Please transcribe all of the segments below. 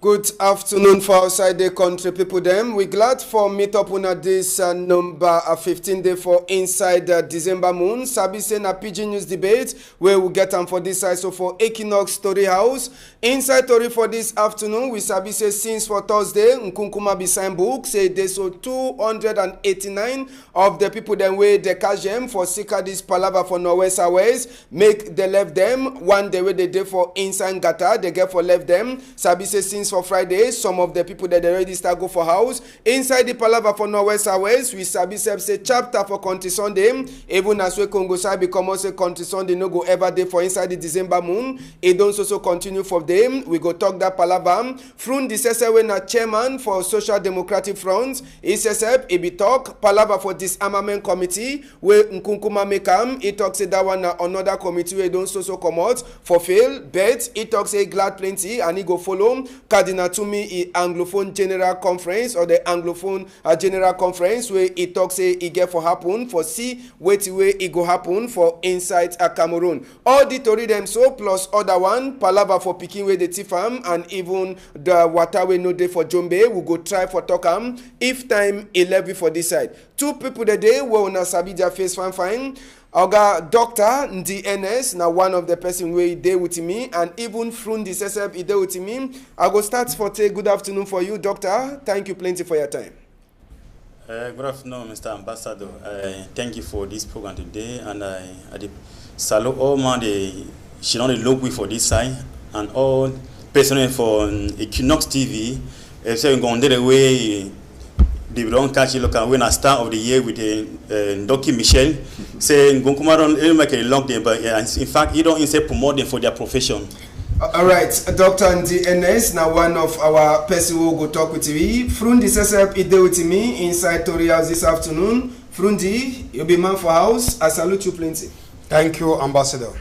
Good afternoon for outside the country people them. We glad for meet up on this number 15 day for inside December moon. Sabi say na PIDGIN news debate where we get them for this side. So for Equinoxe Story House. Inside story for this afternoon, we sabi say since for Thursday, Nkunkuma be sign book say they so 289 of the people them way they catch them for Sika this palava for Norwest Airways. Make they left them one day where they did for inside Gata, they get for left them. Sabi say since for Friday, some of the people that they already start go for house inside the palava for Norwest Airways. We sabi say chapter for Country Sunday. Even as we Congo side become also Country Sunday no go ever day for inside the December moon. It don't also continue for them. We go talk that palava. Frun the Sesewe na chairman for Social Democratic Front. He says he be talk palava for disarmament committee where Nkunkuma make he talks say that one na another committee where don't also come out for fail. But he talks say glad plenty and he go follow Cardinal Tumi Anglophone General Conference or the Anglophone General Conference where he talks say he get for happen for see wait way it go happen for inside Cameroun. All the tori them so plus other one palava for picking where the tifam and even the water we no day for Jombe we go try for Tokam if time 11 for this side. Two people the day we una sabi their face fine. Oga Doctor DNS now one of the person we dey with me and even Frun the SSF he dey with me. I go start for today. Good afternoon for you, Doctor. Thank you plenty for your time. Good afternoon, Mr. Ambassador. Thank you for this program today, and I salute all man the she not look with for this side and all personnel for Equinoxe TV. So going the way. They don't catch look and win a star of the year with Doki Michel. Say Nkunkuma don't make a long day, but in fact, you don't instead promote them for their profession. All right, Dr. DNS, now one of our person who go talk with me. Frundi Sesep ide with me inside Tori House this afternoon. Frundi, you'll be man for house. I salute you plenty. Thank you, Ambassador.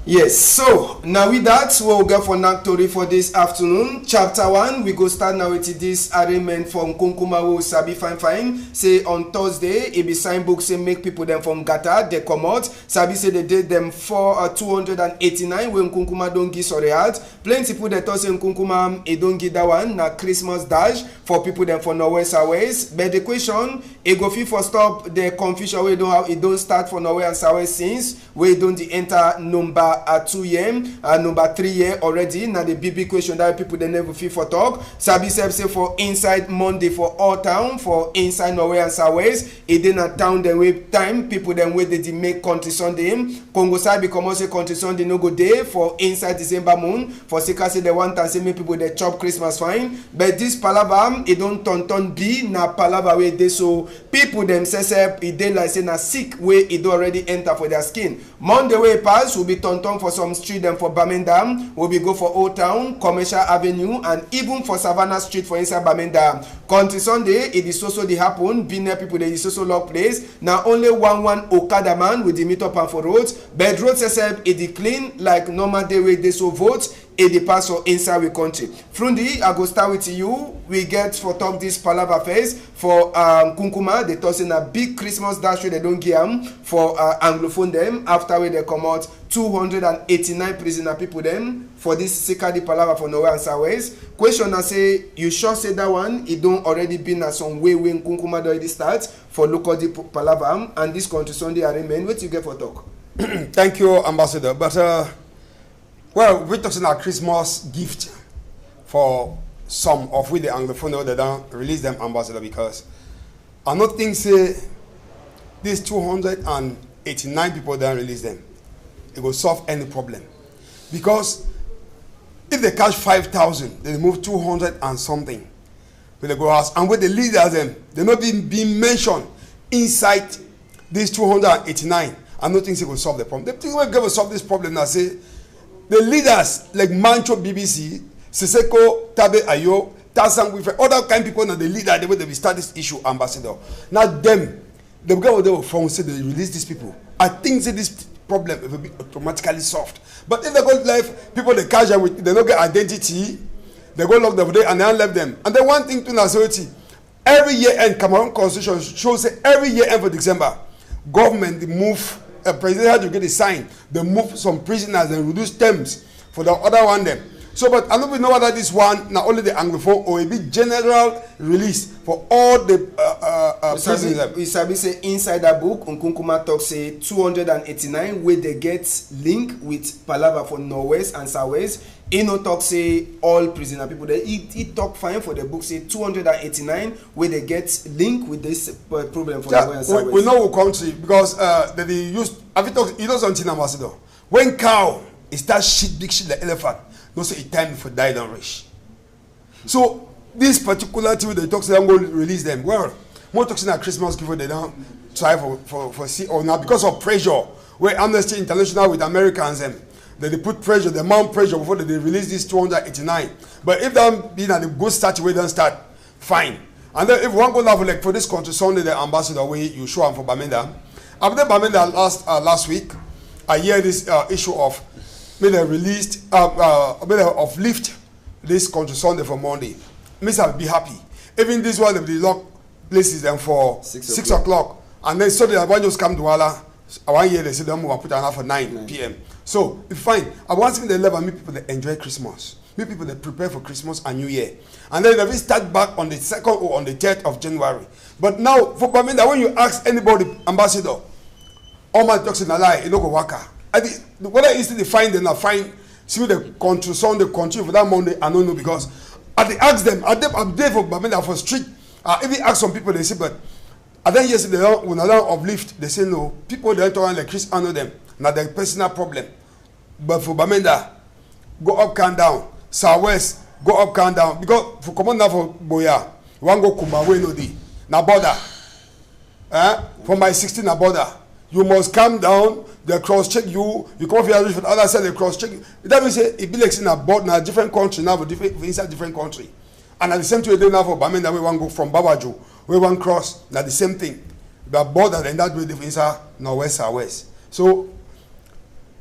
Yes, so now with that, we'll go for Naktori for this afternoon. Chapter 1, we go start now with this arraignment from Nkunkuma who sabi fine. Say on Thursday, it be sign book say make people them from Gata, they come out. Sabi say they did them for 289 when Nkunkuma don't give sorry out. Plenty people that thought say Nkunkuma it don't give that one, na Christmas dash for people them for Norwest Airways. But the question, it go fit for stop the confusion we don't have, it don't start for Norwest Airways since we don't enter number at 2 year and number 3 year already. Now the big question that people they never feel for talk. Sabi say for inside Monday for all town for inside Norway and Southwest. It did not town the way time people then wait they make Country Sunday. Congo side become also Country Sunday no go day for inside December moon. For Sika say they want and say make people they chop Christmas fine. But this palava it don't turn be na palava way they so people themselves it they like say na sick way it already enter for their skin. Monday way pass will be turn for some street and for Bamenda, will be go for Old Town, Commercial Avenue, and even for Savannah Street for inside Bamenda. Country Sunday, it is also the happen. Being there people, they is also lock place. Now only one Okada man with the meet up and for roads. Bed road says it is clean like normal day way they so vote. It the pass for inside the country. Frundi, I go start with you. We get for talk this palava face for Nkunkuma. They toss in a big Christmas dash where they don't give them for Anglophone them after where they come out 289 prisoner people them for this Sikadi palava for Norway and Southwest. Question I say you sure say that one it don't already been at some way when Nkunkuma already starts for local the palava and this Country Sunday arraignment. What you get for talk? Thank you, Ambassador. But well, we're talking about Christmas gift for some of with the Anglophone they don't release them, Ambassador, because I not think say these 289 people don't release them. It will solve any problem. Because if they catch 5,000, they remove 200 and something with the go house. And with the leaders them, they're not being mentioned inside these 289. I don't think they will solve the problem. The thing we're going to solve this problem now say the leaders like Mancho BBC, Siseko, Tabe Ayo, Tasang with other kind of people now the leader the way they will start this issue, Ambassador. Now them, the guy they will phone say they release these people. I think that this problem will be automatically solved. But if they go live, people they catch them with they don't get identity, they go lock them there and they left them. And then one thing to Nassauti, every year end Cameroun Constitution shows that every year end for December, government they move president had to get a sign. They move some prisoners and reduce terms for the other one them. So, but I don't know whether this one not only the Anglophone or a bit general release for all the prisons. We sabi say inside that book, Nkunkuma talk say 289 where they get link with Palava for Northwest and Southwest. He no talk say all prisoner people there. He talk fine for the book say 289 where they get link with this problem for Northwest and Southwest. We know what country because they used. Have you talked? You know something, Ambassador? When cow it starts shit big shit like elephant. No say it time for die don't rush. So this particular thing they talk say I'm going to release them. Well, more talking at Christmas before they don't try for see or now because of pressure where Amnesty International with Americans and they put pressure, they mount pressure before they release this 289. But if them being at the good start where they start, fine. And then if one go now for like for this country Sunday the ambassador way you show them for Bamenda. After Bamenda last week, I hear this issue of may they released of lift this country Sunday for Monday. Miss I'll be happy. Even this one they lock places them for 6 o'clock. And then Sunday I want just come to Wala. I want hear they say them will put an for 9 p.m. So it's fine. I want to the level meet people that enjoy Christmas. Meet people that prepare for Christmas and New Year. And then they will start back on the 2nd or on the 3rd of January. But now for Bamenda, when you ask anybody, ambassador, all my talks in a lie, you know go waka. Whether it's they find them or find see the country Sunday country for that Monday, I don't know because I ask them, I'm there for Bamenda for street. If you ask some people, they say, but and then yesterday when I don't uplift, they say no. People they don't like Chris honor them. Now their personal problem. But for Bamenda, go up, calm down. Southwest, go up, calm down. Because for command now for Boya, one go Kumbawe no di. Na border. For my 16 na border. You must calm down. They cross check you. You come here for the other side. They cross check you. That means it be like in a board na different country now for different inside different country. And at the same time they now for Bamenda we want go from Babaju. We want cross. Na the same thing. The border and that way different inside Northwest Southwest. So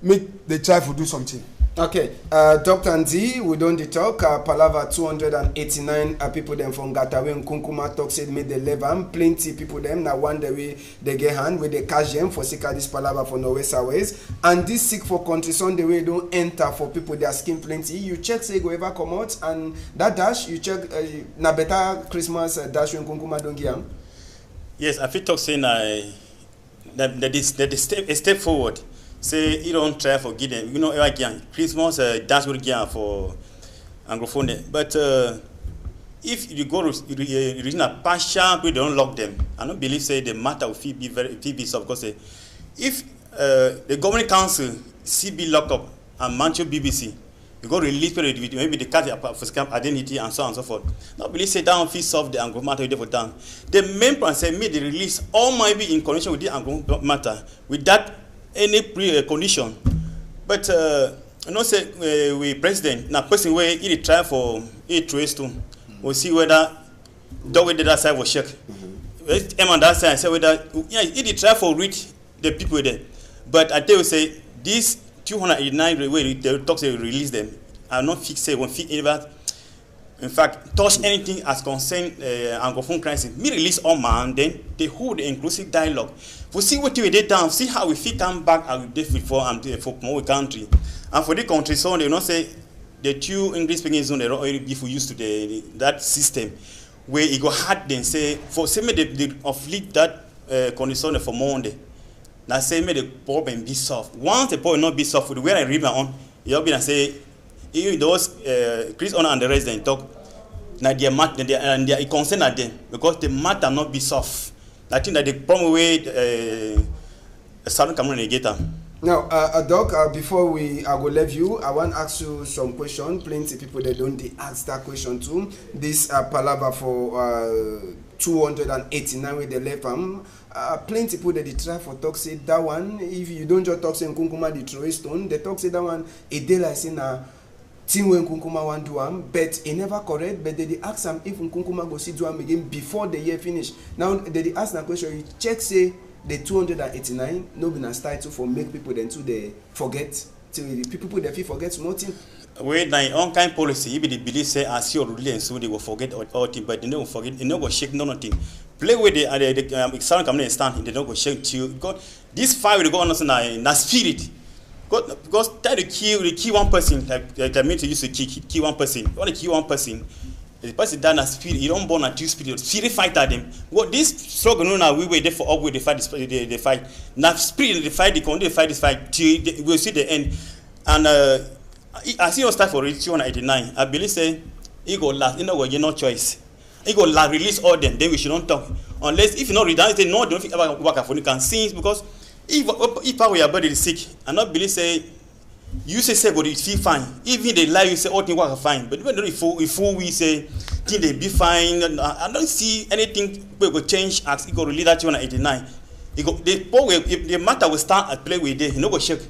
make the try to do something. Okay, Dr. Ndi, we don't talk. Palava 289 people them from Gatawe and Kunkuma talk said made the level. Plenty people them now one the way they get hand with the cash them for sika this Palava for Norwest Southwest. And this sick for country on the way don't enter for people their skin plenty. You check say go ever come out and that dash you check na better Christmas dash when Kunkuma don't get. Yes, I feel talk saying that a step forward. Say you don't try for give them, you know, again Christmas dance with again for Anglophone. But if you go to regional partial, we don't lock them. I don't believe say the matter will be solved because if the government council CB lock up and Mancho BBC, you go release maybe the cat for scam identity and so on and so forth. Not believe say that fee solve the Anglo matter for down. The main point say me the release all might be in connection with the Anglo matter with that. Any pre-condition, but you know, say we president now person where he try for a trace to, we'll see whether the way that side will check. And that side say whether he try for reach the people there, but I tell you say this 289 way they talk say release them. I not fix say when fix ever. In fact, touch anything as concern Anglophone crisis. Me release all man, then they hold the inclusive dialogue. We see what we did down, see how we fit come back and we did before and for more country. And for the country, so they not say the two English speaking zone they don't if we used to that system where it go hard then say for say me the of lead that condition for Monday. Now say me the problem be solved. Once the problem not be solved, with the way I read my own, you'll be and say. Even those Chris Honor and the rest they talk, now their matter and their concern at them because the matter not be soft. I think that the problem with Southern Cameroon get them. Now, Doc, before I go leave you, I want to ask you some question. Plenty people they don't ask that question too. This Palava for 289 with the left arm. Plenty people that they try for talk say that one. If you don't just talk say Nkunkuma the throw stone, they talk say that one a day like say na. Team when Nkunkuma want do am, but he never correct. But they ask him if Nkunkuma go see do am again before the year finish. Now they ask that question. You check say the 289 no be na start to for make people then to they forget. Till people they forget small thing. Wait, now on kind policy, if they believe say as your ruling so they will forget all thing, but they don't forget. They don't go shake nothing. Play with the Southern Cameroon stand. They don't go shake to you because this fight will go on na spirit. Because try to kill one person, like I mean to use to kill one person. You want to kill one person, the person down as spirit, you don't born at two spirit. Spirit fight at them. What this struggle now we wait there for up with the fight, the fight. Now spirit the fight, they continue to fight this fight till we'll see the end. And I see you start for reach 189. I believe say it go last. You know what? You no choice. It go last. Release all them. Then we should not talk unless if you not read that, they no don't ever work for you can sing because. If our your body is sick, and not believe say you say but it feel fine. Even they lie, you say all things work fine. But even if we say think they be fine, I don't see anything will change as it go release that 189. It go the matter will start at play with it. You know go shake.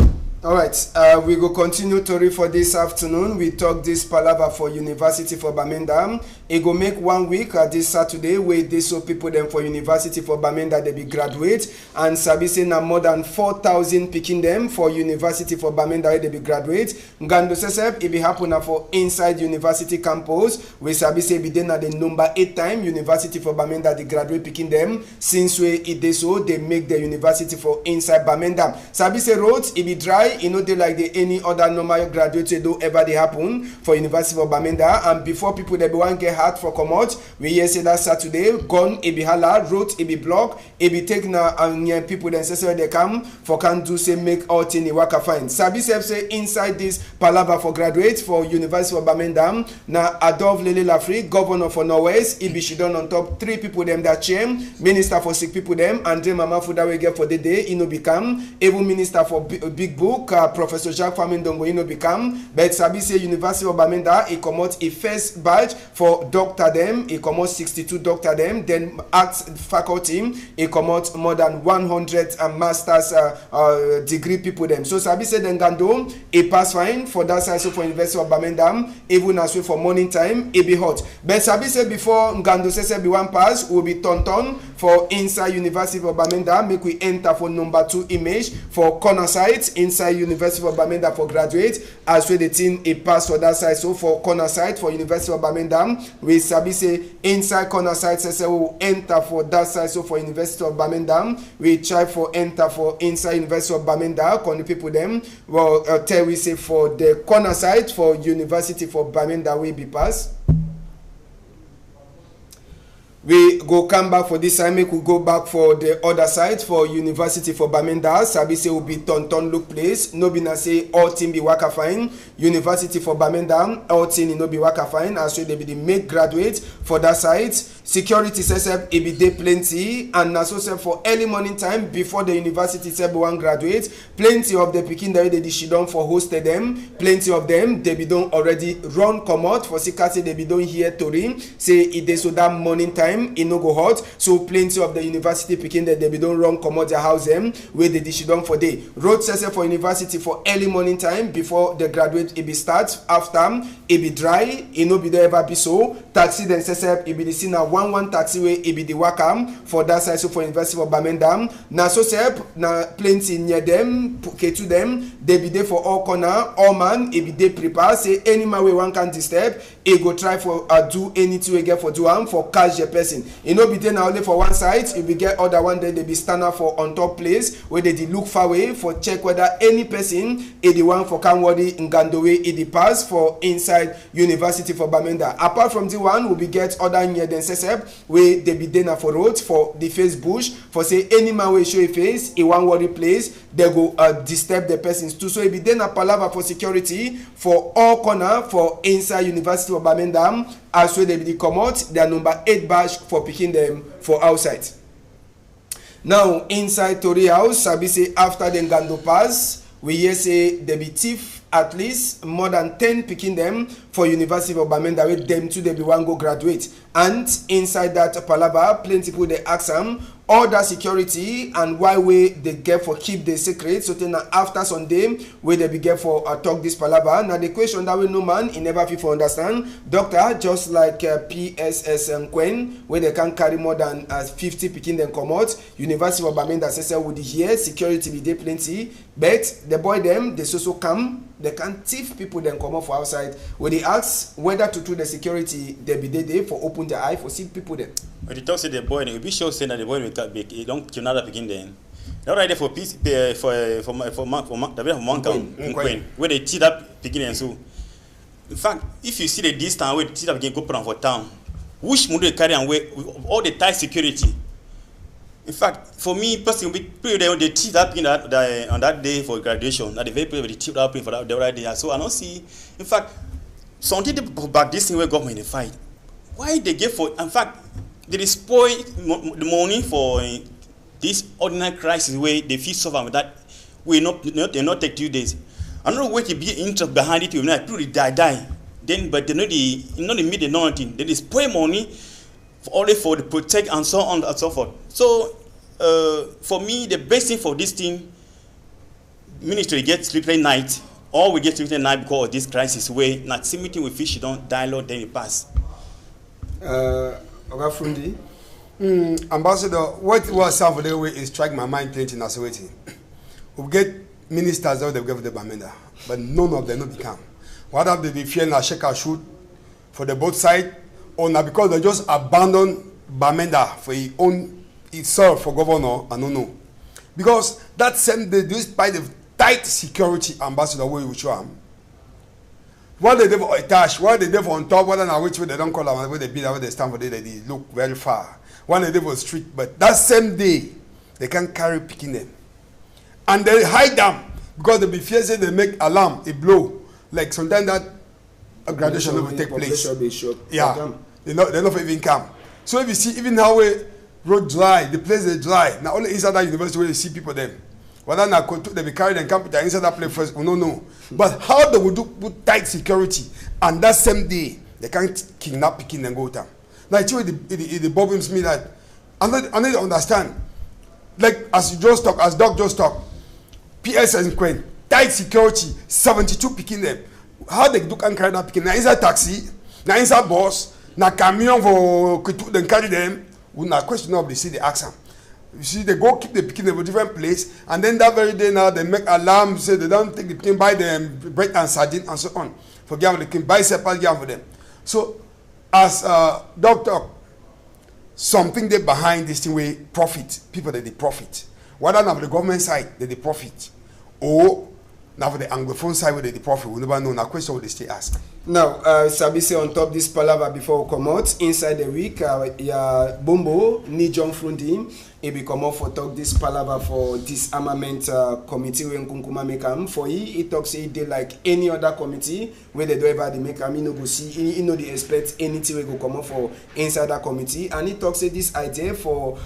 All right, we go continue Tori for this afternoon. We talk this palaver for University for Bamenda. It go make 1 week this Saturday where they so people them for University for Bamenda they be graduate and sabi say na more than 4,000 picking them for University for Bamenda where they be graduate. Ngando sesep it be happen na for inside University campus we sabi say be then na the number 8 time University for Bamenda they graduate picking them since we it they so they make the University for inside Bamenda. Sabi say roads it be dry. You know they like the any other normal graduate do ever they happen for University of Bamenda and before people they be one get hard for come out we hear say that Saturday gun it be hala road it be block it be take na and people then say they come for can do say make out in the waka fine. Sabi say inside this palaver for graduates for University of Bamenda na Adolf Lele Lafri governor for Norwest it be she done on top 3 people them that chair minister for sick people them Andre Mama Fuda we get for the day you know become even minister for big book Professor Jacques Famindongo you know become but sabi say University of Bamenda he come out a first batch for doctor them he come out 62 doctor them then arts faculty he come out more than 100 masters degree people them so sabi say then gando he pass fine for that side so for University of Bamenda even as well for morning time it be hot but sabi say before Ngando say be one pass will be turn for inside University of Bamenda make we enter for number 2 image for corner side inside University of Bamenda for graduate as well the team a pass for that side so for corner side for University of Bamenda we sabi say inside corner side say we will enter for that side so for University of Bamenda we try for enter for inside University of Bamenda con the people them well tell we say for the corner side for University for Bamenda we be pass. We go come back for this time, make we go back for the other side for University for Bamenda. Sabi say will be turn look place. No be na say all team be waka fine. University for Bamenda, all team no be waka fine. As well they be the make graduate for that side. Security says it be dey plenty and na so say for early morning time before the university say one graduate. Plenty of the pikin that they she done for hosted them. Plenty of them they be done already run come out for security they be done here Tori. Say it dey so that morning time. It no go hot so plenty of the university picking that they be don't run come out their house them where they dish down for day road session for university for early morning time before the graduate it be start after it be dry it no be there ever be so taxi then session it be the scene na one taxi way it be the wakam for that side so for University of Bamenda na so sep na plenty near them to them they be there for all corner all man it be they prepare say any man way one can disturb it go try for do anything we get for do am for catch the person. It no be there now only for one side. If we get other one, then they be stand up for on top place where they look far away for check whether any person is the one for Kamwadi Ngandowe is the pass for inside University for Bamenda. Apart from the one, we be get other near then sesep where they be there for roads for the face bush for say any man will show a face in one worry place they go disturb the persons too. So it be then a palaver for security for all corner for inside University of Bamenda. As well they be come out their number 8 batch for picking them for outside. Now inside Tori house, sabi say after the Ngando pass, we hear say they be thief at least more than 10 picking them for University of Bamenda with them too they be one go graduate. And inside that palaver, plenty people they ask them all that security and why we they get for keep the secret. So then after Sunday where they be get for talk this palaver. Now the question that we no man in never feel for understand. Doctor just like PSS Queen where they can carry more than 50 picking them come out. University of Bamenda says would hear security be there plenty, but the boy them they so come. They can thief people then come up for outside. When they ask whether to do the security, they be there for open the eye for see people there. But the talk say the boy, it be sure saying that the boy will be don't another begin then. Not right there for peace, for Queen, where they cheat up beginning and so. In fact, if you see the distance where the cheat up again go put on for town, which model carry and where all the tight security. In fact, for me personally, they cheat up in on that day for graduation. That the very people they cheat up for that the right day. So I don't see. In fact, something about this thing where government they fight. Why they give for? In fact, they spoil the money for. This ordinary crisis where they feel suffer with that will not take 2 days. Another way to be interest behind it, you know, people die. Then, but they know the media nothing. They spoil money for the protect and so on and so forth. So, for me, the best thing for this thing, ministry get sleepless night, or we get sleepless night because of this crisis where not see meeting with fish don't dialogue then it pass. Fundi. Ambassador, what was some of the way is strike my mind plenty as waiting. We get ministers out they give the Bamenda, but none of them not become. What have they fear na shake a shoot for the both side, or now because they just abandon Bamenda for his own itself for governor and no. Because that same day, despite the tight security, Ambassador way we show them. What they do for attached, what they do for on top, whether now which way they don't call them, where they beat where they stand for they look very far. One they for street, but that same day they can carry picking them, and they hide them because they be fear say they make alarm, it blow like sometimes that a graduation will take place. Yeah, they not even come. So if you see even how we road dry, the place they dry. Now only inside that university where you see people them. Whether now they be carried and come inside that place first, we don't know. But how they would do put tight security, and that same day they can't kidnap picking and go down. Like it bothers me that I need to understand. Like as you just talk, as Doc just talk, PS and Queen, tight security, 72 picking them. How they do can carry that picking? Now inside taxi, now inside bus, now camion for then carry them. We not question of they see the accent. You see, they go keep the picking in a different place, and then that very day now they make alarm, say they don't take the picking, buy them bread and sardine and so on. For example, they can buy separate yam for them. So as doctor, something they behind this thing way profit, people that they profit. Whether now for the government side that they profit, or now for the Anglophone side where they profit, we never know. Now question will they stay asked. Now, Sabi say on top this palaver before we come out, inside the week, Bombo, ni John Frundi, he be come out for talk this palaver for disarmament committee when Kunkuma make him. For he talks say they like any other committee where they do ever they make him, he no go see, he no they expect anything we go come out for inside that committee. And he talks say this idea for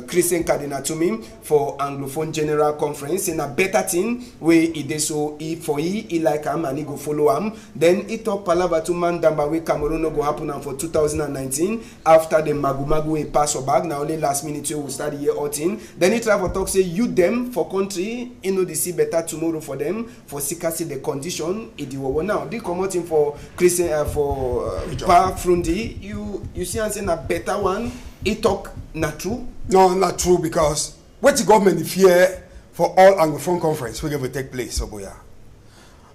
Christian Cardinal to me for Anglophone General Conference in a better thing where he did so for he like him and he go follow him. Then he talk palava to man damba where Cameroun no go happen for 2019 after the Magu he pass or bag. Now only last minute we will start the year 18. Then he try for talk say you them for country you know they see better tomorrow for them for see the condition it will now. They come out in for Christian for Pa Frundi you see and saying a better one. He talk not true. No, not true because what the government fear for all Anglophone conference will take place. So boya,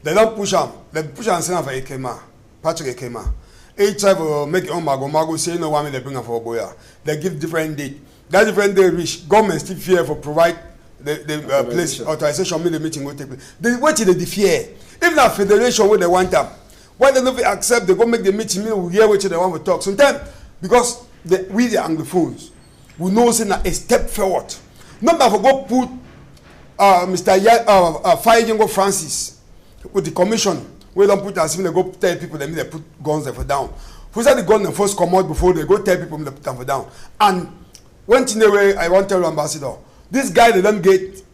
they don't push them. They push them for Ekema, Patrick Ekema. Each time make on Mago say no one they bring them for boya. They give different date. That different day reach. Government still fear for provide the place authorization. Make the meeting will take place. They what did they fear? Even a federation where they want them, why they don't accept? They go make the meeting. We hear what they want to talk. Sometimes because we the Anglophones, we know it's a step forward. Not that we go put Mr. Fire Francis with the commission. We don't put as if they go tell people they put guns there for down. Who said the gun them first come out before they go tell people they put them for down. And one thing away I want to tell you, Ambassador, this guy they don't get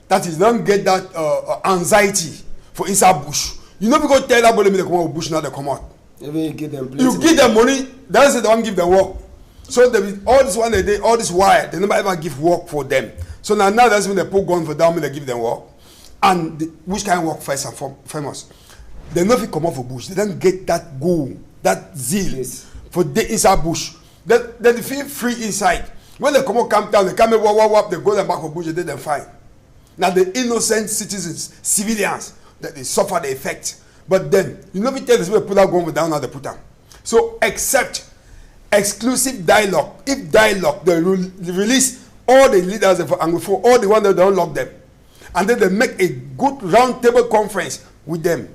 that anxiety for inside bush. You know because tell that they come out bush now they come out. You give them money, that's it, they don't give them work. So there is all this one day, all this while, they never ever give work for them. So now that's when they put gun for them, they give them work. And which kind of work first and famous? They never come off for bush. They don't get that goal, that zeal for the inside bush. They feel free inside. When they come out camp down, they come in, they go back for bush, they did them fine. Now the innocent citizens, civilians, that they suffer the effect. But then, you know, we tell us we put that gun down now they put them. So, except exclusive dialogue. If dialogue, they release all the leaders of Anglophone, all the ones that don't lock them, and then they make a good round table conference with them.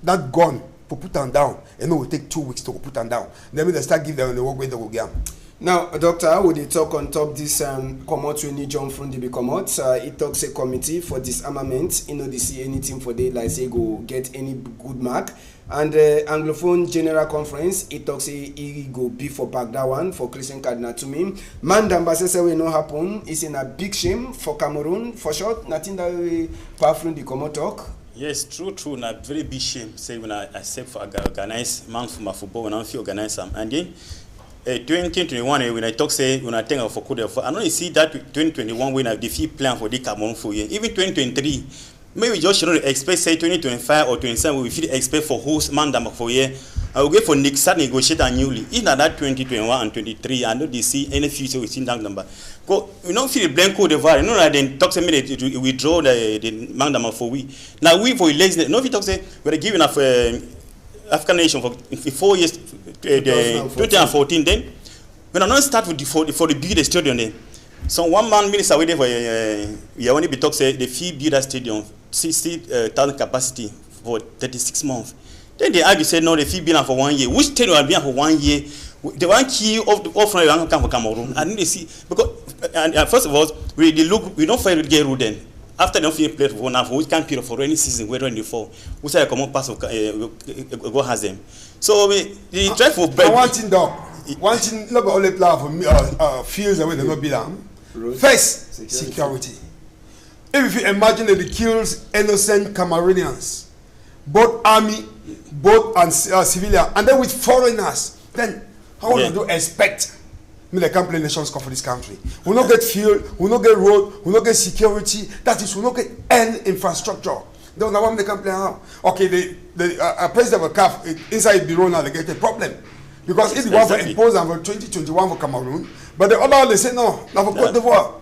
That gun to put them down, and it will take 2 weeks to put them down. Then they start giving them the work when they go get. Now, Doctor, how would they talk on top this come out when John from the come out? It talks a committee for disarmament. You know, they see anything for they like say go get any good mark. And Anglophone General Conference, it talks he go be for back that one for Christian Cardinal to me. Man Dambasese will not happen. It's in a big shame for Cameroon for short. Nothing that we powerful the come out talk. Yes, true. Na very big shame. Say when I accept for organize man for my football when I feel organize them. And then 2021 when I talk say when I think of for Cote d'Ivoire, I know you see that 2021 when I defeat plan for the Cameroon for year. Even 2023. Maybe just should not expect say 2025 or 27 we feel expect for host mandam for year. I will get for next negotiate newly. In that 2021 and 23, I know they see any future within that number. Go, you don't feel the blank code of you know that then talk to me to withdraw the mandam for we. Now we for laziness. No, if you talk say we're giving enough African nation for 4 years, 2014. Then when I not start with for the biggest stadium then. So one man minister waiting for you only be talk say the fee build that stadium 60,000 capacity for 36 months. Then they argue say no the fee build for 1 year. Which stadium will be for 1 year? The one key of the offering come for Cameroon. I need to see because first of all we don't find it get then. After the fee play for 1 hour, we can't period for any season whether in the fall. We say come on pass of go has them. So we try for one thing dog. One thing look all the plan for fields away they not belong. First, security. If you imagine that it kills innocent Cameroonians, both army, both and civilian, and then with foreigners, then how would you expect me the play nations come for this country? We not get fuel, we not get road, we not get security. That is, we not get any infrastructure. They don't want the company how. Okay, the president of a CAF inside the bureau now they get a problem. Because if you want to impose them for 2021 for Cameroon, but the other they say no, now for Cote d'Ivoire.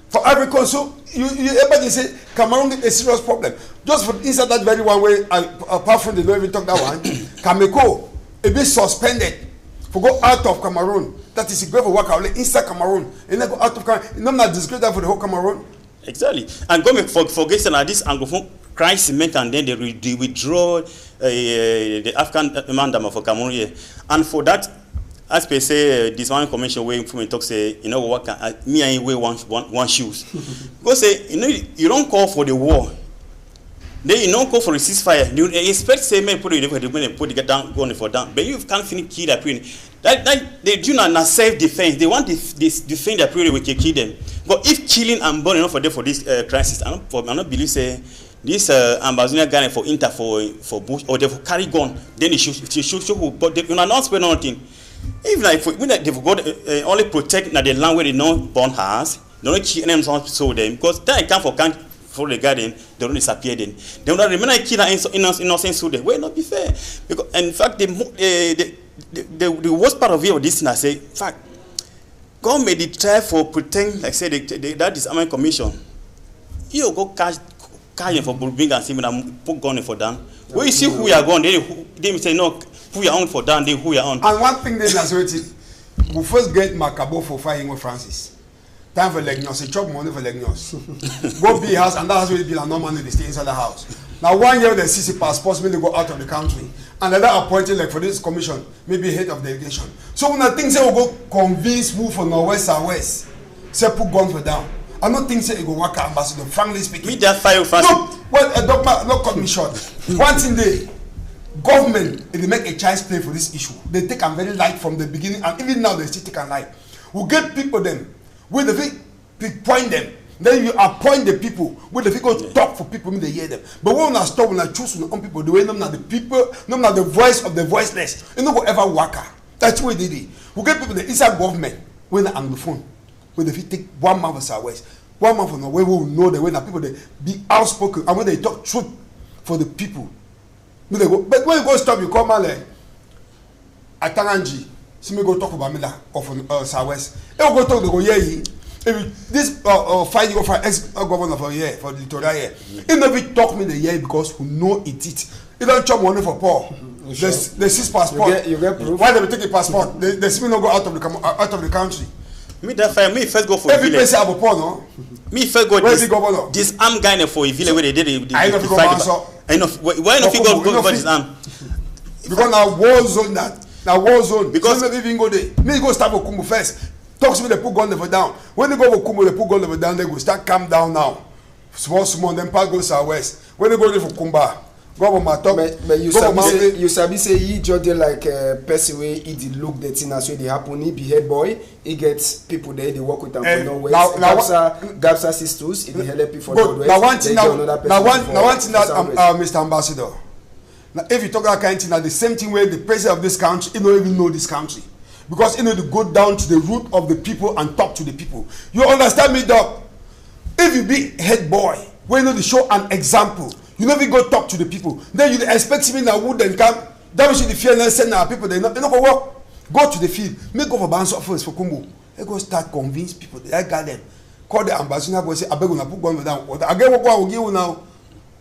For Ivory Coast, so everybody say Cameroon get a serious problem. Just for inside that very one way, apart from the don't even talk that one, Kameko, a bit suspended for go out of Cameroon. That is a great work out inside Cameroon. And then go out of Cameroon. You know not disgrace that for the whole Cameroon. Exactly. And go forget that this Anglophone crisis meant and then they withdraw the African mandate for Cameroon here. And for that, as per say this one commission way from talk say you know what me and wear one shoes. Go say you don't call for the war. Then you don't call for a ceasefire. You expect say men put the get down going for down. But you can't finish kill that period. That they do not self defense. They want to defend their period with kill them. But if killing and burning enough for them for this crisis, I don't believe say this ambassador guy for Inter for Bush or they for carry gun, then they should but they will not spend nothing. If like they've got only protect the land where they don't burn house, they don't kill them so them because that come for the garden, they don't disappear then. They will not remain kill innocent so they will not be fair. Because in fact the worst part of it of this thing I say, in fact, God made it try for pretend like say that disarmament commission. You go catch for bring and see when put gun for down. When you see who you are going, they say no, who you are on for down, they who you are on. And one thing that's waiting, we first get Macabo for fighting with Francis. Time for Legnos, chop money for Legnos. Go be house and that house will be like no money, they stay inside the house. Now 1 year the CC passports mean they go out of the country. And they're appointed like for this commission, maybe head of delegation. So when I think say we go convince move for Northwest and West, say put gun for down. I don't think say it go work ambassador, frankly speaking. Me that fire fast. No, well, a doctor not cut me short. One thing they government, if they make a child's play for this issue, they take them very light from the beginning, and even now they still take a light. We get people them, where the point them, then you appoint the people, where the people talk for people, when they hear them. But when I stop, when I choose on people, the way them not the people, them not the voice of the voiceless, you know whatever worker. That's what they did. We get people the inside government, when they're on the phone, when they take 1 month for Southwest, 1 month for Norway, we will know the way that people they be outspoken, and when they talk truth for the people. But when you go stop, you come out like Ataranji. See me go talk about Mila of Southwest. They go talk, they go yeah. If this fight you go for ex-governor for year for the Littoral here, he never talk me the year because who know it. He don't chop money for poor. Sure? They seize passport. You get proof. Why they take a passport? They simply not go out of the country. Me that fine. Me first go for every village. place have a porn, no? Me first go this arm guy for a village where they did the I know I know why not you go for this arm? Because now war zone now war zone. Because so maybe even go there. Me go start with Kumbu first. Talk to me, they put gun level down. When they go with Kumbu, they put gun level down. They go start calm down now. Small. Then part goes southwest. When they go there for Kumba. But you sabi say he just like person way he did look the thing as well they happen. He be head boy. He gets people there. They work with them for no ways. Gapsa sisters. He help people for the now one thing that Mr. Ambassador. Now if you talk that kind of thing, now the same thing where the president of this country, he don't even know this country, because he know to go down to the root of the people and talk to the people. You understand me, Doc? If you be head boy, when you know to show an example. You never go talk to the people. Then you expect me now would then come. That we should the fearless send our people. They not go work. Go to the field. Make go for bounce first for Kumbu. They go start convince people. I got them. Call the ambassador. Go say I beg you put gun down. I get what I will give you now.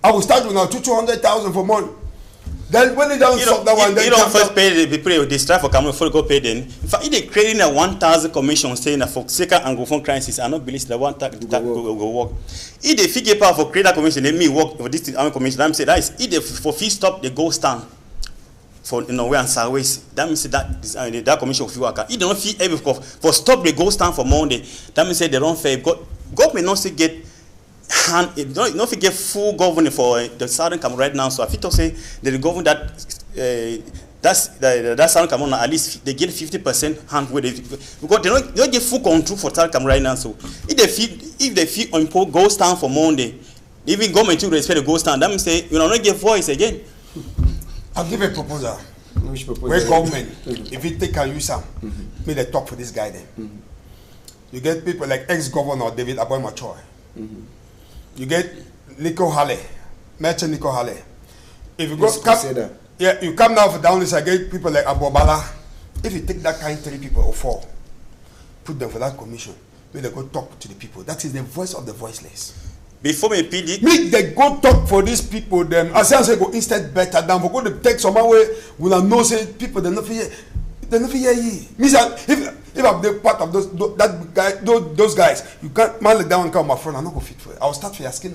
I will start with now 200,000 for month. Then when they don't stop that one, then you don't first pay the people they strive for Cameroun before go pay them. In fact, if they creating a 1,000 commission saying that for second anglophone crisis, I not believe that one that go work. If they figure power for create that commission, let me work for this army commission. I'm say that is if they for fee stop the gold stand for way and Southwest. That means that commission will work. If they don't fee every for stop the gold stand for Monday, that means they don't fair. Government not still get. And don't forget full government for the Southern Cameroon right now. So I feel to say that the government that Southern Cameroon at least they get 50% hand with it because they don't get full control for Southern Cameroon right now. So if they feel impose gold stand for Monday, even government to respect the gold stand, that means say you know not get voice again. I'll give a proposal. Which proposal? Where government, if it take and use some, may they talk for this guy then. You get people like ex-governor David Aboy-Machoy. You get Nico Halle, Merchant Nico Halle. If you you come now for down this, I get people like Abobala. If you take that kind of 3 people or 4, put them for that commission, may they go talk to the people. That is the voice of the voiceless. Before me PD, make they go talk for these people. Them as I say go instead better than for go to take some way. Will I know say people they not fear. They not fear ye. Means that if I'm the part of those guys, you can't man let down and come my friend. I'm not gonna fit for it. I'll start for your skin.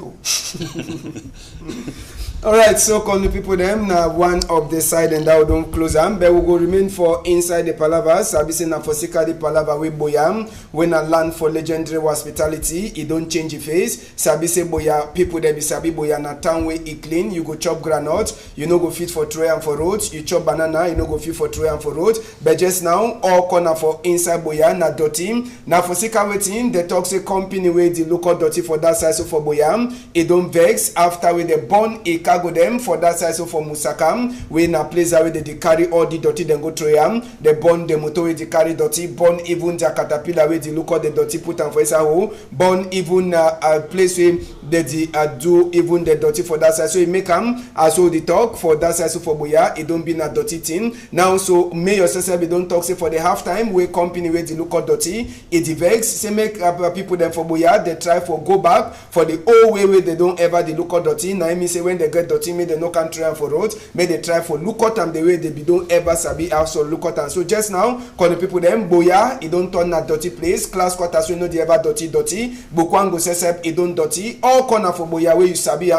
Alright, so call the people them now one of the side and that don't close them, but we will remain for inside the palavas. I be saying na for sika the palava with Boyam when I land for legendary hospitality, it don't change the face. Sabi say Boya people there be sabi Boya na town where it clean, you go chop granite, you no go fit for tray and for roads, you chop banana, you no go fit for tray and for road. But just now all corner for inside Boya na dirty. Now for sika waiting, the talk say company where the local dirty for that side so for Boyam, it don't vex after with the born a cargo them for that side so for Musakam we na place where they carry all the dirty then go through them they burn the motor where they carry dirty burn even the caterpillar where they look at the dirty put them for isa hole burn even a place where they do even the dirty for that side so it make them as well the talk for that side so for Boya it don't be na dirty thing now so may yourself be don't talk say for the half time where company where they look at dirty it vex say make people them for Boya they try for go back for the old way where they don't ever they look at dirty now I mean say when they get dirty make they no can try for roads make they try for look at them the way they be don't ever sabi also look at them so just now call the people them Boya it don't turn that dirty place class quarters we know they ever dirty Bukwango sesep it don't dirty all corner for Boya where you sabi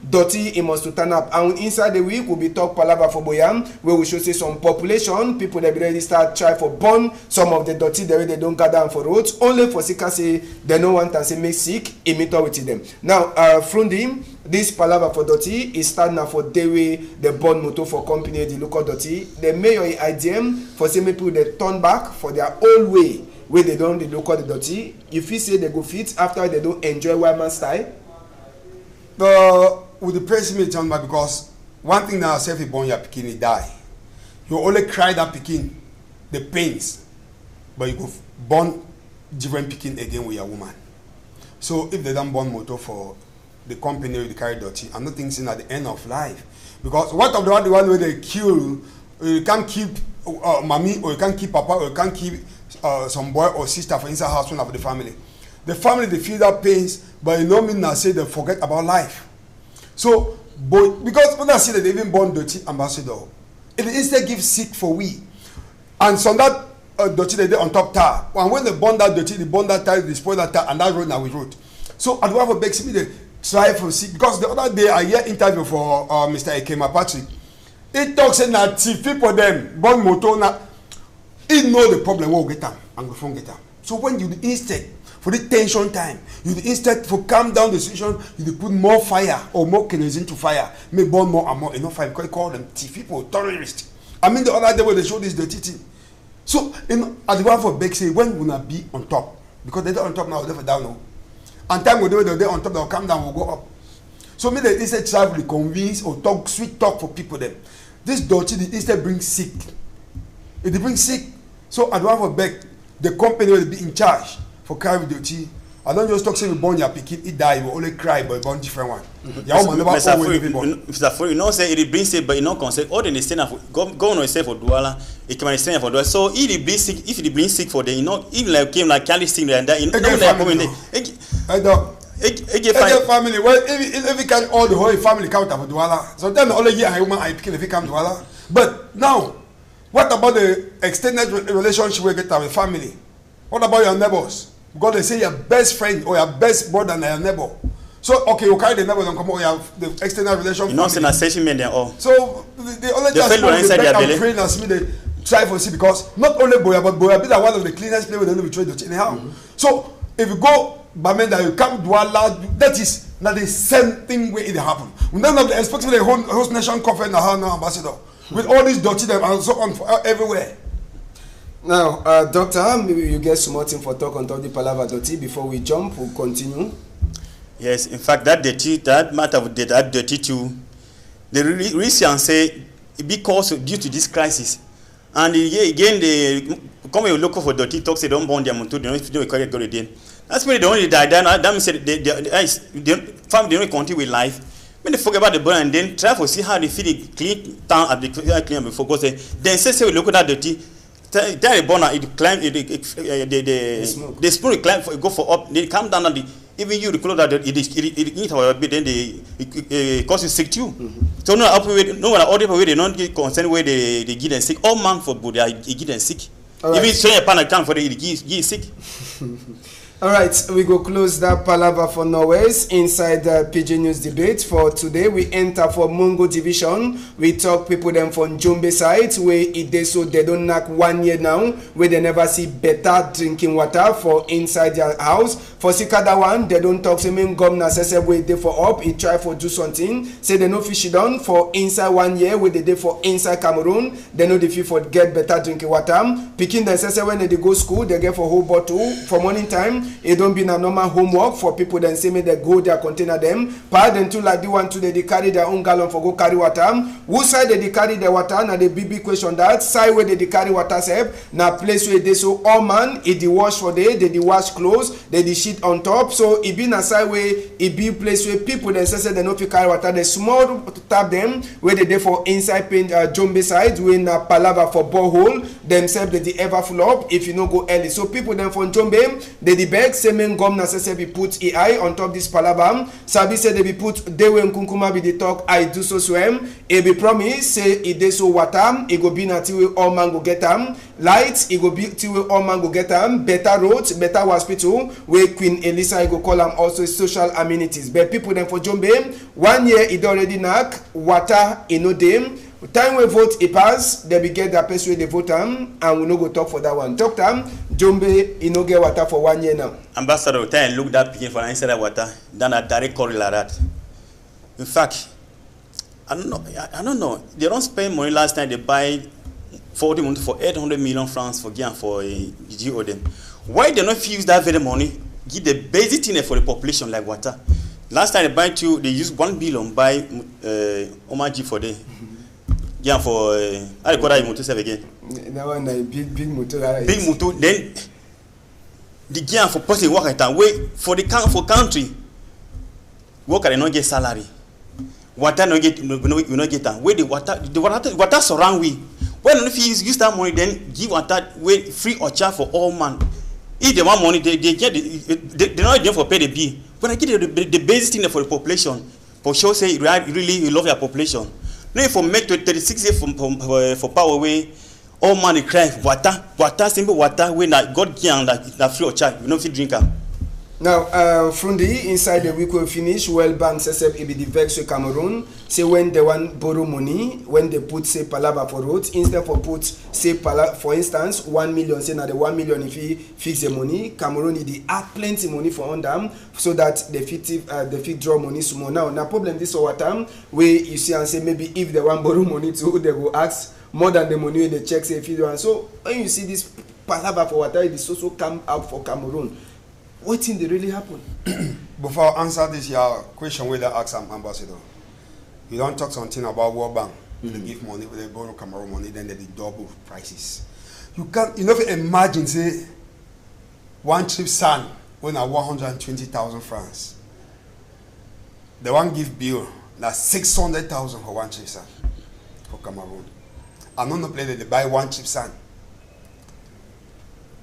dirty it must to turn up and inside the week we'll be talk palava for Boya where we should see some population people that be ready start try for burn some of the dirty the way they don't gather for roads only for sika say they no want and say make sick imit with them now from him this palava for dirty is start now for the way the burn motor for company the local dirty the mayor IDM for some people they turn back for their own way where they don't the local the dirty if you say they go fit after they don't enjoy white man style with the president turn back because one thing now say if you born your pikin die you only cry that pikin the pains but you go born different pikin again with your woman so if they don't born motor for the company with the carry dirty I'm not thinking at the end of life because what of the one where they kill you can't keep mommy or you can't keep papa or you can't keep some boy or sister for inside house one of the family they feel that pains but you know me now say they forget about life so but because when I see that they even born dirty ambassador it instead give sick for we. And some that dirty they on top tar. And when they burn that dirty, they burn that tar, they spoil that tar, and that road now we road. So I do have a big see they try for sick because the other day I hear interview for Mr. Ekema Patrick. He talks saying that if people them burn motor now, he know the problem will get them and the phone get them. So when you instead for the tension time, you instead for calm down the situation, you put more fire or more kerosene to fire, may burn more and more enough fire because you call them thief people, terrorists. I mean the other day when they show this dirty thing. So at the one for Beck say when will not be on top because they're on top now, they're down now. And time will do they're on top, they'll come down, will go up. So me they instead try to convince or talk sweet talk for people them. This dirty they instead bring sick. If they bring sick, so at the one for Beck, the company will be in charge for carry dirty. I don't just talk say we born your pikin, he die, you only cry, but born different one. Mr. You know say it brings it, but you know concern all the stand for governor say for Douala, it can stand for Douala. So if it brings sick, if it brings sick for them, you know, even like came like Cali thing and that, you know, family. Well, if we can all the whole family count for Douala, so then only year I woman I pick if he come Douala. But now, what about the extended relationship we get with family? What about your neighbors? Because they say your best friend or your best brother and your neighbor. So okay, you carry the neighbor and come on, you have the external relationship. You know, it's an assessment there all. So the only just the train as me they try for see because not only Boya but Boya be that one of the cleanest place where they trade the anyhow. So if you go Bamenda, you come Douala, that is not the same thing where it happen. We don't have the expect the whole host nation conference now ambassador with all these dirty them and so on everywhere. Now, Doctor, maybe you get some more thing for talk on top the Palava dirty before we jump. We'll continue. Yes, in fact, that dirty, that matter of that dirty too. The reason say because due to this crisis, and again they come a local for dirty talks they don't burn their motor, they don't go again. That's when they only die. That means the family don't continue with life. When they forget about the burn and then try to see how they feel it clean town at the clean before because then say we look at that dirty. Tell the burner it climb the smoke climb for go for up they come down and even you the clothes that it eat our bit then they cause you sick too. So no up with no one other way they don't get concerned where they get them sick. All man for good they get them sick. Even say a pan account for the get sick. All right, we go close that palaver for Norway's inside the PIDGIN News debate for today. We enter for Mungo division. We talk people them from Jombe side where it so they don't knock 1 year now where they never see better drinking water for inside their house. For Sikada one, they don't talk to me governor says where they for up. He try for do something. Say they no fish it done for inside 1 year where they for inside Cameroun. They know the fee for get better drinking water. Picking them says when they go school they get for whole bottle for morning time. It don't be a normal homework for people then say me they go their container them. Part them too like the one today they carry their own gallon for go carry water. Who side they carry their water? Now the big question that side where they carry water save. Now place where they so all man it the wash for day, they the wash clothes, they the shit on top. So it be na side where it be place where people then say they no fit carry water. They small tap them where they for inside paint Jombe side when na palava for borehole themselves they the ever full up if you no go early. So people then from Jombe they the beg say men gum na say be put AI on top this palava. Sabi say they be put they when kunkuma be the talk I do so swim. It be promise say it dey so water it go be na till we all man go get them. Lights it go be till we all man go get them. Better roads, better hospital where Queen Elisa go call them also social amenities. But people then for Jombe 1 year it already knock water in no dem. Time we vote it pass, they be get that person they vote and we no go talk for that one. Talk time, Jombe you no get water for 1 year now. Ambassador, tell and look that picking for inside that water, than a direct correlate like that. In fact, I don't know. They don't spend money last time they buy 40 months for 800 million francs for Gian for GO them. Why they not use that very money? Give the basic thing for the population like water. Last time they buy two, they use 1 billion buy Omaji for them. Yeah, for I got that motor again. That one big motor. Big motor. Then the gear for person work at time. Wait for the country. Worker not get salary. Water no get no not get that. Where the water surround we. When if you use that money, then give water way free or charge for all man. If they want money, they get they not there for pay the bill. When I get the basic thing for the population, for sure say really you love your population. No, for make to 36 years for power away. All man they cry water, simple water. When God can that free of charge, you know if you drink am. Now, Frundi, inside the week will finish, World Bank says it be the vex with Cameroon. Say when they want borrow money, when they put say palava for roads, instead for put say for instance 1 million, say now the 1 million if he fix the money, Cameroon they add plenty money for on them so that they fit draw money small. Now problem this over time where you see and say maybe if they want borrow money too, they go ask more than the money they check say if you do. So when you see this palava for water, it is also come out for Cameroon. What thing they really happen? Before I answer this your question, whether ask some ambassador, you don't talk something about World Bank. They give money, they borrow Cameroon money, then they double prices. You can't, you know, imagine say one trip sand when at 120,000 francs. They won't give bill that's 600,000 for one trip sand for Cameroon. I'm not play that they buy one trip sand.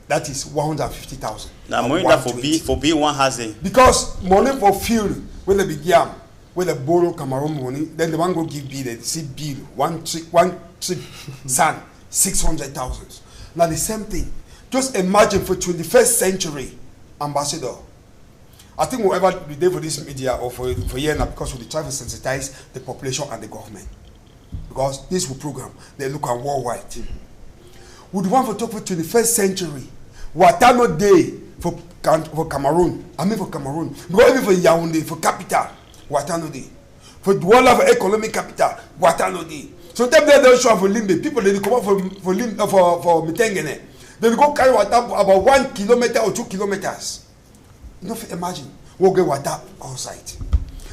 That is 150,000. Now money that for B1 has a because money for field when they begin when they borrow Cameroon money, then the one go give bill, they see bill one trip sand 600,000. Now the same thing. Just imagine for 21st century, ambassador. I think whoever we did for this media or for year now because we try to sensitize the population and the government. Because this will program, they look at worldwide. Would want to talk for 21st century. What time of day for Cameroon? I mean for Cameroon. Because even for Yaoundé, for capital, what time of day? For the world of economic capital, what time of day? So them they don't show for Limbe. People they come up for Mitengene. They go carry water about 1 kilometer or 2 kilometers. You know, imagine we'll get water outside.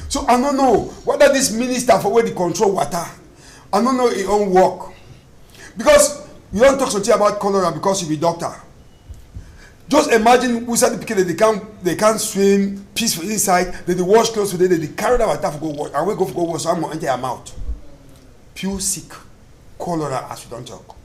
So I don't know whether this minister for where they control water. I don't know it won't work because you don't talk something about cholera because you be doctor. Just imagine we said the people that they can't swim peaceful inside. They wash clothes today. They carry that water for go wash. I will go for go wash. So I'm gonna enter your mouth. Pure sick, cholera as we don't talk.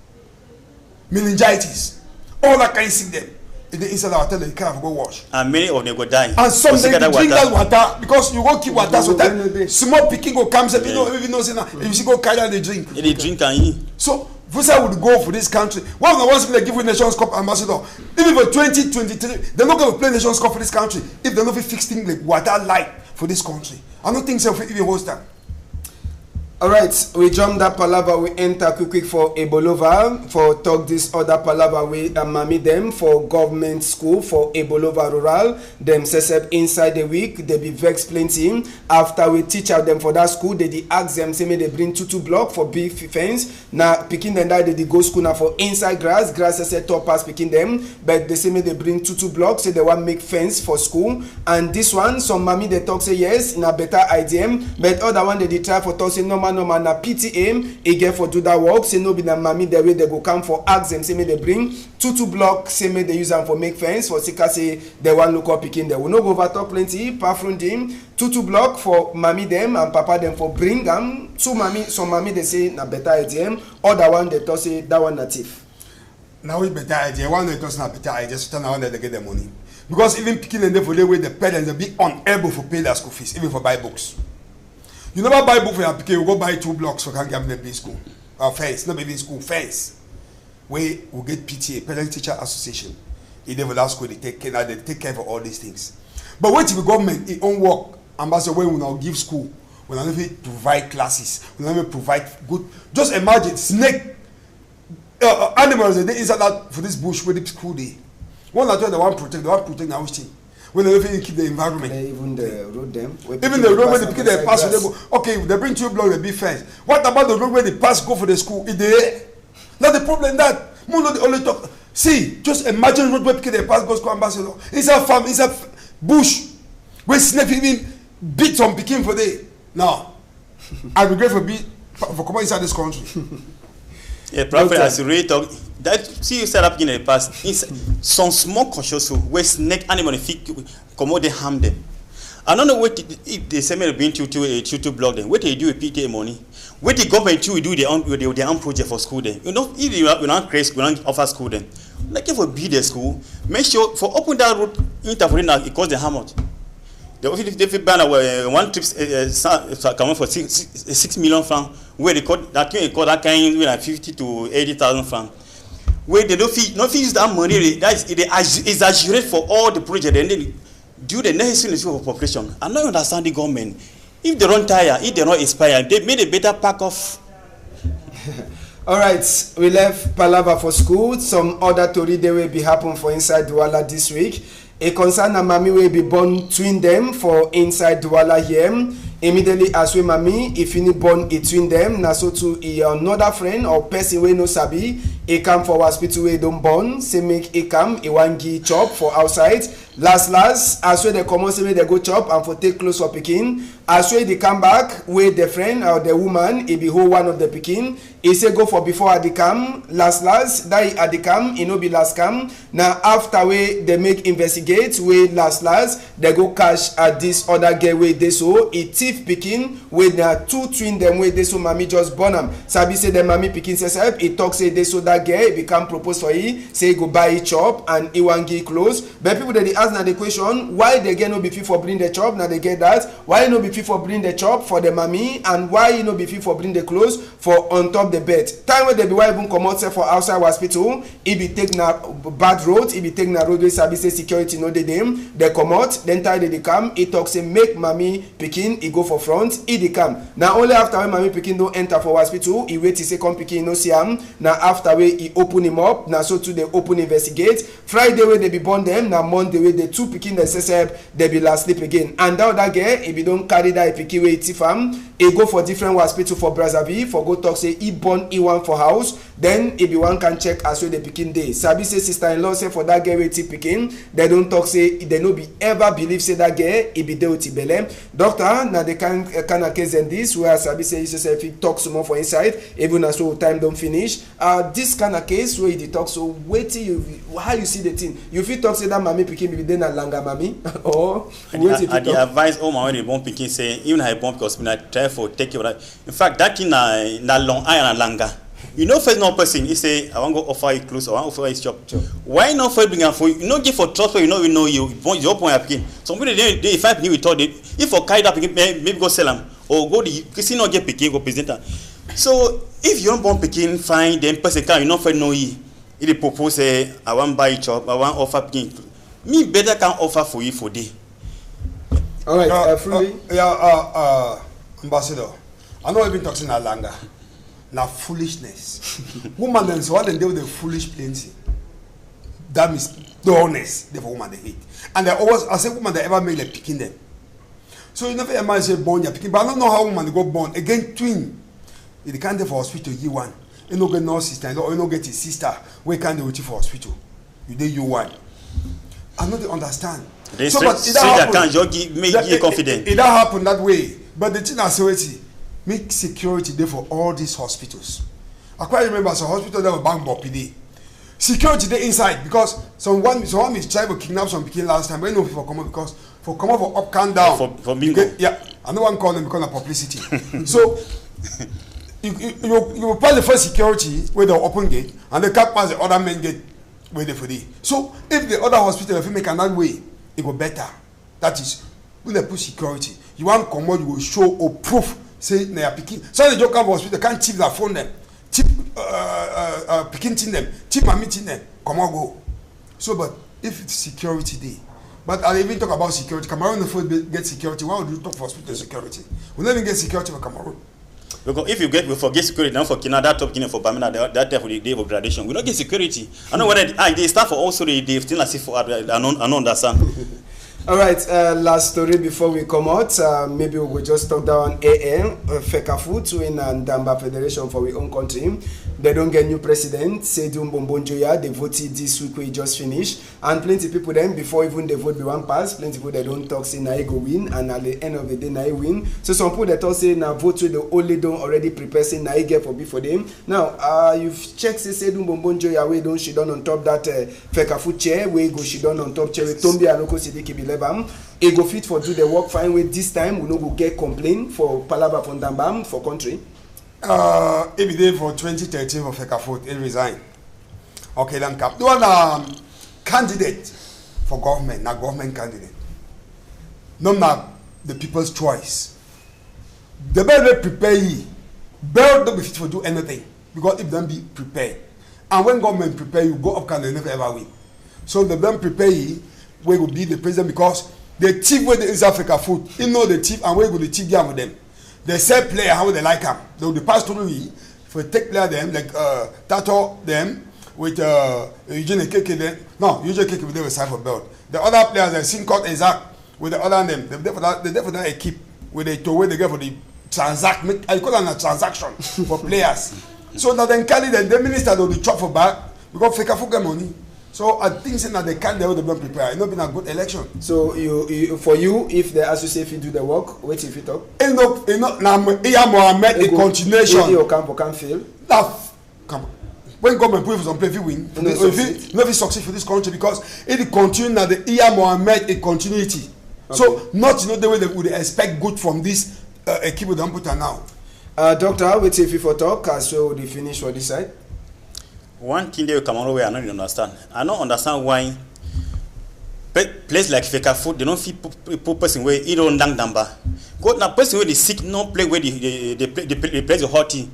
Meningitis, all that kind of sick them. In the inside the water they can't go wash. And many of them go die. And some they drink that water because you go keep water so that small picking go come. You know even know say now if you go carry and they drink. They drink and eat. So Vusa would go for this country. One of the ones they give you Nations Cup ambassador. Even for 2023, they're not going to play Nations Cup for this country if they're not fix things like water light for this country. I don't think so for even host that. Alright, we jump that palava, we enter quick for Ebolova, for talk this other palava with Mami them for government school for Ebolova Rural. Them set inside the week, they be vex plenty. After we teach out them for that school, they ask them, say, may they bring 2 block for big fence. Now, picking them that they go school now for inside grass say top pass picking them, but they say, may they bring 2 blocks, say they want make fence for school. And this one, some Mami they talk, say, yes, na better idea, but other one they try for talk, say, no man na PTA again for do that work say no be na Mami the way they go come for ask them say may they bring 2 blocks say may they use them for make fence for sika say they want look up picking they will no go over talk plenty apart from them 2 block for Mami them and papa them for bring them some Mami they say na better idea other one they talk say that one na thief. Now we better idea one they talk na better idea so now they get the money because even picking them for the way the parents they be unable to pay their school fees even for buy books. You never buy book for your PK, you go buy 2 blocks for Cameroon school. Or fence, not even school, fence. Where we get PTA, Parent Teacher Association. In the last school, they take care of all these things. But what if the government, it own work, ambassador, when we now give school, we not even provide classes, we not even provide good. Just imagine, snake, animals, they inside that for this bush where the school day. One that they want protect now which thing. When they even keep the environment. Even the road them. Even the road where the people they pass, they go, okay, they bring 2 blocks, they be fence. What about the road where they pass, go for the school? Is there? Not the problem that. Mono the only talk. See, just imagine road where people they pass, go school ambassador. It's a farm, it's a bush. Where snake even beat some picking for day. Now, I regret for coming inside this country. Yeah, prophet, as you really talk, that see you set up in the past. Some small conscious where snake animal come out they harm them. I don't know what if they say me bring 2 block them. What they do with PTA money? What the government do their own project for school then? You know, if you not create school, you not offer school then. Like if we build a school, make sure for open that road interfering now it costs the how much? They ban one trip come for 6 million francs. where they call that kind with like 50 to 80,000 francs. Where they don't use that money, that is they exaggerate for all the project, and then do the necessary for population. I don't understand the government. If they don't tire, if they don't expire, they made a better pack off. All right, we left Palava for school. Some other tori they will be happen for inside Douala this week. A concern a mommy will be born twin them for inside Douala here. Immediately as we mommy, if you born a twin them, na so to another friend or person we no sabi, e come for hospital we don't born, say make e come, e wan give chop for outside. Last, as we they come on, say they go chop and for take close for picking. As we they come back, with the friend or the woman, e be hold one of the picking. He say go for before at the cam. Last, that at the cam, e no be last cam. Now after we they make investigate, we last, they go cash at this other girl way they so it thief picking with their two twin them way they so mommy just born them. Sabi say the mommy picking says help. He talk say they so that girl become propose for he say go buy a chop and he want give clothes. But people that they ask now the question why they get no be fit for bring the chop. Now they get that why no be fit for bring the chop for the mommy and why you no be fit for bring the clothes for on top the bed. Time when they be why even come out for outside hospital, he be take na bad road, he be take na road where sabi say security no dey them. They come out, then tie they come. He talk say make mommy picking, he go for front, he dey come. Now only after when mommy picking don't enter for hospital, he wait he say come picking no see him. Now after way he open him up, now so to they open investigate. Friday way they be born them, now Monday way they two picking the help, they be last sleep again. And now that girl, if he don't carry that picking way thief him, he go for different hospital for Brazzaville for go talk say he born he one for house. Then if you one can check as well the picking day. Sabi say sister-in-law say for that girl way thief picking, they don't talk say they no be ever believe say that girl he be there with belle. Doctor now they kind of case in this where Sabi say if he talk some more for inside even as well time don't finish. This kind of case where he talk so wait till you how you see the thing. You feel talk say that mommy picking be then a langa mommy or wait I advise all my when they born picking say even I born because I try for take care of that. In fact that thing na long iron langa. You know, first no person, he say, I want to go offer you clothes, I want to offer you shop. Sure. Why not first bring for you? You know, give for trust, you know, you, your point of picking. Somebody, they, if I picking, we thought it, if for carry that picking, maybe go sell them, or go to, because you not get picking, go present them. So, if you don't want picking, fine, then person can, you know, first know you. If they propose, say, I want buy chop, I want offer picking. Me better can offer for you for day. All right, Ambassador, I know I've been talking a longer. Now foolishness. Woman then so they deal with the foolish plenty. That means dullness. Therefore, woman they hate. And they always I say woman they ever make like picking them. So you never ever say born you're picking, but I don't know how woman they go born. Again, twin. If they can't go for hospital, you one. You no get no sister, or you no get his sister. Where can they wait for hospital? You do you one. I know they understand. They so but it can't make you confident. It don't happen that way. But the thing I say make security there for all these hospitals. I quite remember some hospital that were bang PD. Security there inside because someone is trying to kidnap some people last time. But no people come out because for come out for up and down. For bingo. Yeah, I no one call them because of publicity. So you pass the first security with the open gate and they can't pass the other main gate waiting for the. So if the other hospital if you make another way, it go better. That is when they put security. You want to come out, you will show or proof. Say they are picking. So they don't come to hospital, they can't cheat their phone them. Cheap picking them, cheap meeting them. Come on, go. So, but if it's security day, but I'll even talk about security. Cameroun the food get security. Why would you talk for hospital security? We never get security for Cameroun. Because if we forget security, now for Canada, top Kenya for Bamina, that time for the day of graduation, we don't get security. I know whether they start for also they still like for I don't understand. All right, last story before we come out. Maybe we will just talk down AM, Fekafu, to in and Damba Federation for our own country. They don't get new president. Seydou Mbombonjoya, they voted this week, we just finished. And plenty of people then, before even the vote be one pass, plenty of people they don't talk say Nai go win, and at the end of the day, Nai win. So some people that talk say now vote with the only don't already prepare say Nai get for be for them. Now, you've checked say Seydou Mbombonjoya, we don't she done on top that Fekafu chair, we go she done on top chair, Tombi Aloko Sidiki be it go fit for do the work fine with this time we no go get complaint for Palaba from Dambam for country. It be there for 2013 for Fekafut, he resigned. Okay, then cap. The one candidate for government, not government candidate. No, not the people's choice. The better prepare ye Belt don't be fit for do anything because if them be prepared. And when government prepare you, go up can they never ever win. So the them prepare you, we will be the president because the thief with the East Africa food, you know the thief and we will the thief game with them. They sell player how they like them. They will pass through me for take player them like Tato them with Eugene Keke them. No, Eugene Keke with them with for belt. The other players they sing cut exact with the other them. They for that equip with the to where they get for the transact. I call it a transaction for players. So now then carry the minister will be chop for back because fake for get money. So I think saying that they can't they don't prepare. It's not been a good election. So you for you, if they as you say if you do the work, wait if you talk. It's not now Mohammed a continuation. You can fail. Now come when government put for some play if you win, if you succeed for this country because it continue now the Mohammed a continuity. Okay. So not the way they would expect good from this equipe don't put now. Doctor, wait if you for talk as well they finish for this side. One thing they come on way I don't understand. I don't understand why place like Feka food they don't fit people person where you don't dang number. Go now person where they sick no play where they play the hot team.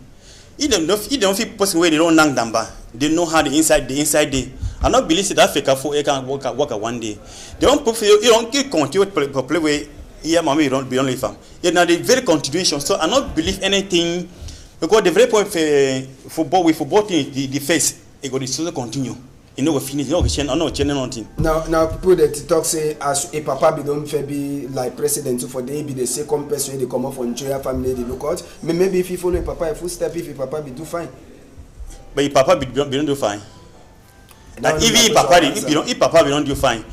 You don't fit person where they don't dang number. They know how the inside day. I don't believe that Feka food can work one day. They don't put you don't continue to play where yeah mommy you don't be only farm. It's not the very continuation. So I don't believe anything. Because the very point for football thing, the face, it got to continue. You know, we finish. You know, change nothing. Now people that talk say as a papa be don't be like president for they be the second person they come up from Nigeria family they look out. Maybe if you follow a papa a full step, if your papa be do fine. But if papa be don't do fine. And if papa be don't do fine.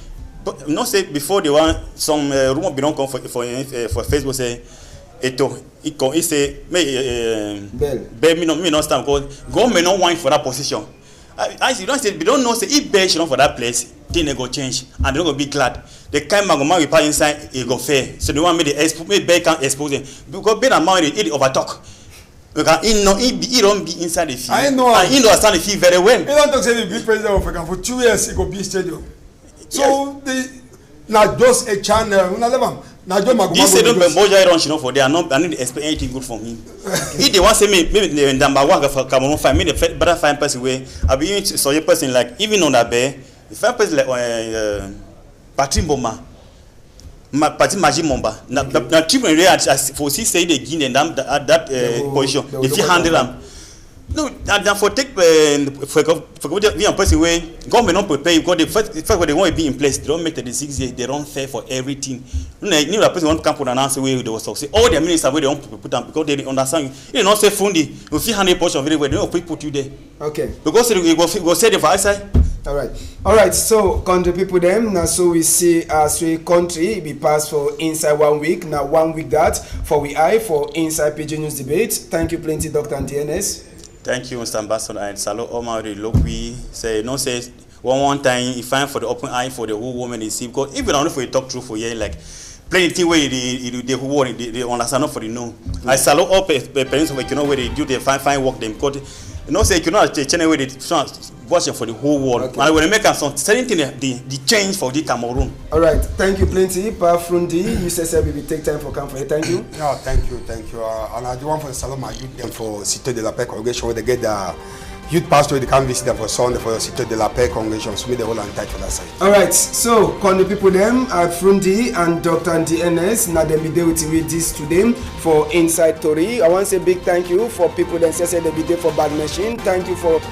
But not say before they want some rumor be don't come for Facebook say. It say Bell me not stand because government not want for that position. As you don't say, we don't know say if Bell should not for that place, things they go change and they don't go be glad. The kind of man we pass inside it go fair. So they want me the Bell can't expose them because Bell and man it over talk. Because he don't be inside the field. I know. And he understand the field very well. He don't talk say the big president of Africa for 2 years he go be stadium. So they now just a channel. This say don't be Moja Iron for there. I need to expect anything good from him. If they want to say maybe the number one for Cameroun find me the better find person way. I be into so a person like even on that bear, the find person like Patrick Boma, Patrick Majid Momba. Now treatment really as for see say they gain that position. If you handle them. No, and for take for be a person where government not prepare because the first when they want to be in place, they don't make the decisions, they don't fair for everything. No, the person want to come put an answer where they will succeed. All the ministers where they don't put them because they understand. They don't say fundi, you feel 100% of it where they don't put you there. Okay. Because they go say the for outside. All right. So country people them now so we see as we country be passed for inside 1 week now 1 week that for we eye for inside PIDGIN News debate. Thank you plenty Dr. and DNS. Thank you, Mr. Ambassador, and Salo Omari Lokwi say no says one time if find for the open eye for the whole woman is because if you don't know for you talk true for you like plenty way the who want they understand not for the no. I Salo up parents of Equinoxe where they do their fine work them because you know say Equinoxe channel where they watch for the whole world. Okay. And when they make some certain thing the change for the Cameroun. All right, thank you plenty. Pa Frundi, you say we take time for come for you. Thank you. No, thank you. And I do want for the Saloma youth them for Cité de la Paix congregation where they get the youth pastor they can visit them for Sunday for Cité de la Paix congregation. So we the whole entire for that side. All right, so can the people them Frundi and Dr. and DNS now they be there with this to them for Inside Tori. I want to say big thank you for people that say they be there for Bad Machine. Thank you for